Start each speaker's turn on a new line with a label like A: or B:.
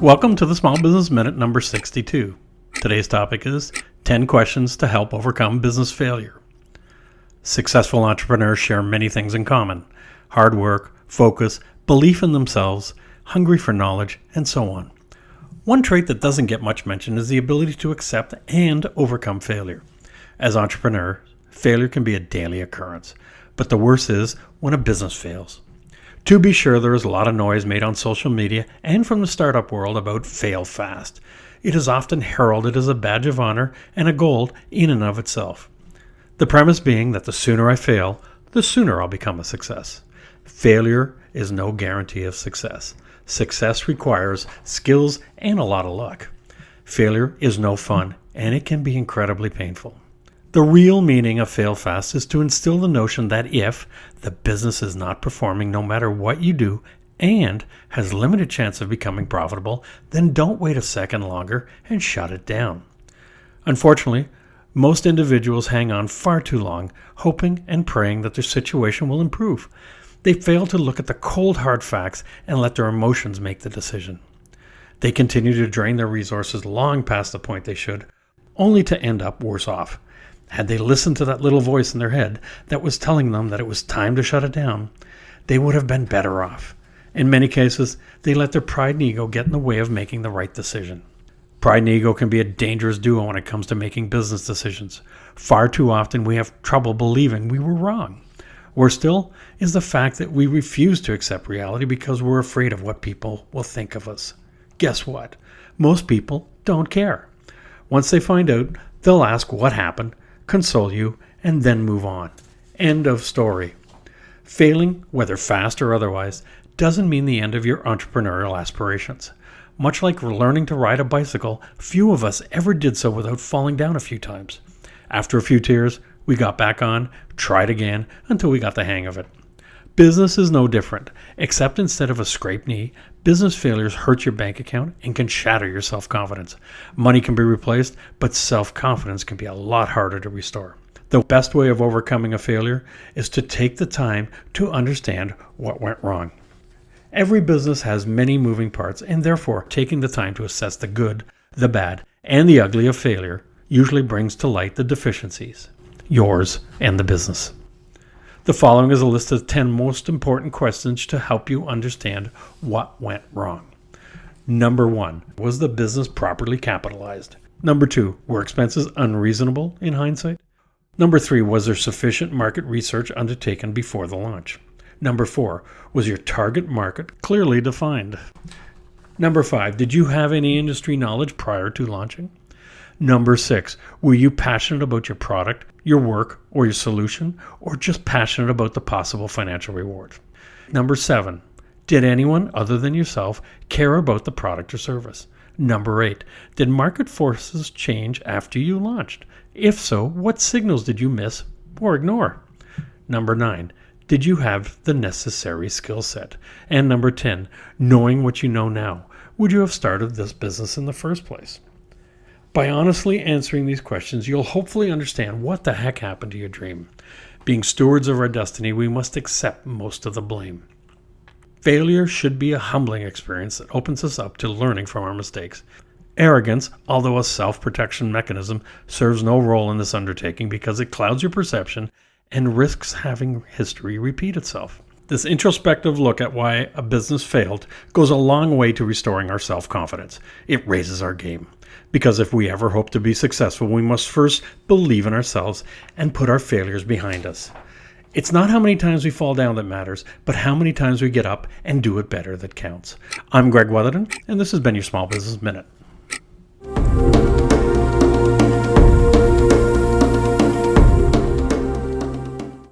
A: Welcome to the Small Business Minute number 62. Today's topic is 10 questions to help overcome business failure. Successful entrepreneurs share many things in common: hard work, focus, belief in themselves, hungry for knowledge, and so on. One trait that doesn't get much mention is the ability to accept and overcome failure. As entrepreneurs, failure can be a daily occurrence, but the worst is when a business fails. To be sure, there is a lot of noise made on social media and from the startup world about fail fast. It is often heralded as a badge of honor and a goal in and of itself. The premise being that the sooner I fail, the sooner I'll become a success. Failure is no guarantee of success. Success requires skills and a lot of luck. Failure is no fun, and it can be incredibly painful. The real meaning of fail fast is to instill the notion that if the business is not performing no matter what you do and has limited chance of becoming profitable, then don't wait a second longer and shut it down. Unfortunately, most individuals hang on far too long, hoping and praying that their situation will improve. They fail to look at the cold hard facts and let their emotions make the decision. They continue to drain their resources long past the point they should, only to end up worse off. Had they listened to that little voice in their head that was telling them that it was time to shut it down, they would have been better off. In many cases, they let their pride and ego get in the way of making the right decision. Pride and ego can be a dangerous duo when it comes to making business decisions. Far too often we have trouble believing we were wrong. Worse still is the fact that we refuse to accept reality because we're afraid of what people will think of us. Guess what? Most people don't care. Once they find out, they'll ask what happened, console you, and then move on. End of story. Failing, whether fast or otherwise, doesn't mean the end of your entrepreneurial aspirations. Much like learning to ride a bicycle, few of us ever did so without falling down a few times. After a few tears, we got back on, tried again, until we got the hang of it. Business is no different, except instead of a scraped knee, business failures hurt your bank account and can shatter your self-confidence. Money can be replaced, but self-confidence can be a lot harder to restore. The best way of overcoming a failure is to take the time to understand what went wrong. Every business has many moving parts, and therefore taking the time to assess the good, the bad, and the ugly of failure usually brings to light the deficiencies, yours and the business. The following is a list of 10 most important questions to help you understand what went wrong. Number 1, was the business properly capitalized? Number 2, were expenses unreasonable in hindsight? Number 3, was there sufficient market research undertaken before the launch? Number 4, was your target market clearly defined? Number 5, did you have any industry knowledge prior to launching? Number 6, were you passionate about your product, your work, or your solution, or just passionate about the possible financial reward? Number 7, did anyone other than yourself care about the product or service? Number 8, did market forces change after you launched? If so, what signals did you miss or ignore? Number 9, did you have the necessary skill set? And number 10, knowing what you know now, would you have started this business in the first place? By honestly answering these questions, you'll hopefully understand what the heck happened to your dream. Being stewards of our destiny, we must accept most of the blame. Failure should be a humbling experience that opens us up to learning from our mistakes. Arrogance, although a self-protection mechanism, serves no role in this undertaking because it clouds your perception and risks having history repeat itself. This introspective look at why a business failed goes a long way to restoring our self-confidence. It raises our game. Because if we ever hope to be successful, we must first believe in ourselves and put our failures behind us. It's not how many times we fall down that matters, but how many times we get up and do it better that counts. I'm Greg Weatherden, and this has been your Small Business Minute.